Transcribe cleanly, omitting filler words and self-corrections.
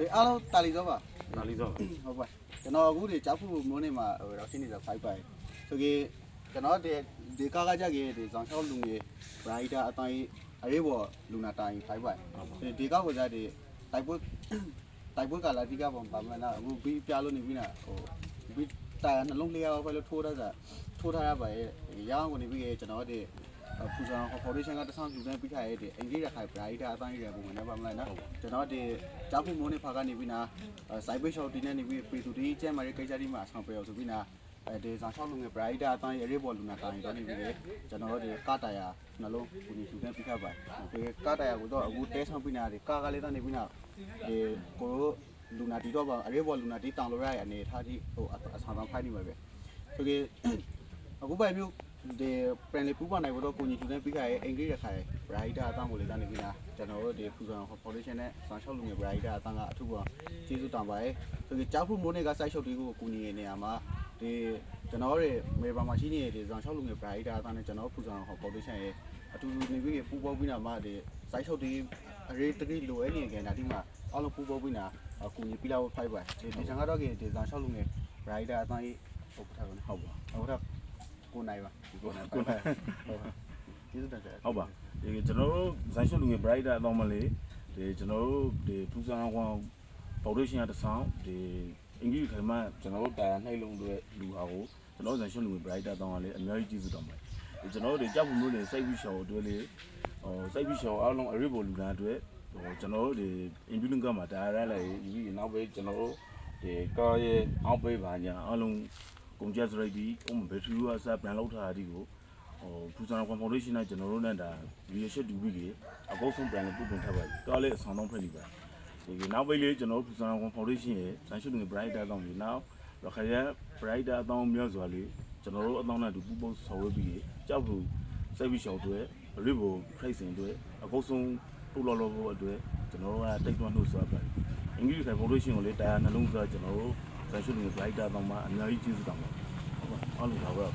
alo tali đó bà ဒါလေးစော ဟုတ်ပါကျွန်တော်အခုဒီကြောက်ဖို့မိုးနေမှာတော့ရှင်းနေတာဖိုက်ပါဆိုကေကျွန်တော်ဒီကားကကြကေဒီဇောင်ချောလူငယ်ဘရိုက်တာအတိုင်းအရေးပေါ်လူနာတိုင်းဖိုက်ပါဒီကားကိုကြတဲ့တိုက်ပွဲကလာဒီကပုံပါမလားအခုပြီးပြလို့နေပြီလားဟိုပြီးတာနှလုံးလျှောက်ပဲလို့ထိုးထားရပါရဲ့ရအောင်ကိုနေပြီးကျွန်တော်ဒီပူဇော်ဖော်ဒေးရှင်းကတဆောင်ယူနေပြီးထားရဲ့ဒီအင်္ဂလိပ်ရခိုင်ဘရိုက်တာအတိုင်းရပုံဝင်နေပါမလားနော်ကျွန်တော်ဒီကြောက်ဖို့မိုးနေဖာကနေပြီးနာစိုက်ပိတ်ရှော့တင်းနေပြီးပီတူဒီကျဲမာရေးကိစ္စဒီမှာဆောင်ပြောဆိုပြီးနာဒီဇာချောက်လုံးရဲ့ဘရိုက်တာအတိုင်းရေးပေါ်လူနာတိုင်းတော့နေပြီးကျွန်တော်ဒီကာတာယာနှလုံးကိုနေယူနေပြီးထားပါဒီကာတာယာကိုတော့အခုတဲဆောင်ပြီးနာဒီကာလေးတော့နေပြီးနာဒီကိုလူနာတီတော့ပါအရေးပေါ်လူနာတီတောင်လို့ရရဲ့အနေထားကြီးဟိုအဆောင်ဆောင်ဖိုက်နေပါပဲဆိုကေအခုပဲမျိုးဒီပြန်လေးပူပါနိုင်တော့ကိုကြီးသူနဲ့ပြီးခါရဲ့အင်္ဂလိပ်ရခိုင်ဘရိုက်တာအတောင်းကိုလေးကနေပြီးနာကျွန်တော်တို့ဒီဖူဇန်ဖော်ဒေးရှင်းနဲ့ဆန်ရှောက်လူငယ်ဘရိုက်တာအတောင်းကအထူးပါကျေးဇူးတောင်းပါတယ်ဆိုကေကြောက်ဖို့မိုးနေကစိုက်ရှုပ်တွေကိုကူညီနေနေရမှာဒီကျွန်တော်တို့မေဘာမှာရှိနေတဲ့ဆန်ရှောက်လူငယ်ဘရိုက်တာအတောင်းနဲ့ကျွန်တော်ဖူဇန်ဖော်ဒေးရှင်းရဲ့အတူတူနေပြီးပူပေါပြီးနာမှာဒီစိုက်ရှုပ်တွေအရေးတကြီးလိုအပ်နေကြတာဒီမှာအားလုံးပူပေါပြီးနာကူညီပြလောက်ဖိုက်ပါဒီဆန်ကတော့ကေဒီဆန်ရှောက်လူငယ်ဘရိုက်တာအတောင်းကြီးဟုတ်ထားပါနဲ့ဟုတ်ပါဟုတ်တာကိုနိုင်ပါကိုနိုင်ဟုတ်ပါကျေးဇူးတင်ပါတယ်ဟုတ်ပါဒီကျွန်တော်တို့ဇိုင်းရှုလူငယ် brighter အတော့မလေးဒီကျွန်တော်တို့ဒီပူဇော်ကောင် foundation ရတဆောင်ဒီအင်္ဂလိပ်ခိုင်မှကျွန်တော်တို့တာယာနှိုက်လုံးတွေလူဟာကိုကျွန်တော်ဇိုင်းရှုလူငယ် brighter အတော့မလေးအများကြီးကျေးဇူးတောင်းပါတယ်ဒီကျွန်တော်တို့ကြောက်ဘူးလို့နေစိတ်ပြီးရှော်အတွက်လေစိတ်ပြီးရှော်အားလုံးအရေးပေါ်လူနာအတွက်ကျွန်တော်တို့ဒီ ambulance ကမှာတာယာရလိုက်ပြီးနောက်ပဲကျွန်တော်တို့ဒီကားရဲ့အောက်ပေးပါညာအားလုံးကုန်ကျစရိတ်ဒီဘယ်သူကအစပြန်လောက်ထားတာဒီကိုပူဇော်ကောင် foundation နဲ့ကျွန်တော်တို့နဲ့ဒါဒီရရှိတူပြီးကြီးအကောဆုံးပြန်လို့ပြုပြင်ထားပါတယ်။ကားလေးအဆောင်တော့ဖွင့်နေပါတယ်။ဒီနောက်ပိတ်လေးကျွန်တော်တို့ပူဇော်ကောင် foundation ရဲ့ဆန်ရှုငယ် brighter အတောင်းလေးနောက်ရခရ brighter အတောင်းမျိုးစွာလေးကျွန်တော်တို့အတောင်းနဲ့တူပူပေါင်းဆောင်ရွက်ပြီးကြောက်ဘူးစိတ်ပြီးရှောင်တွေရစ်ဖို့ဖိတ်စင်တွေအကောဆုံးပူလော်လော်ဖို့အတွက်ကျွန်တော်တို့ကတိတ်တွန်းလို့ဆိုပါတယ်။အင်္ဂလိပ် foundation ကိုလေးတာယာနှလုံးစွာကျွန်တော်တို့ဆန်ရှုငယ် brighter အတောင်းမှာအများကြီးကျေးဇူးတောင်းပါတယ်။ဟုတ်ပါအားလုံးပါပဲ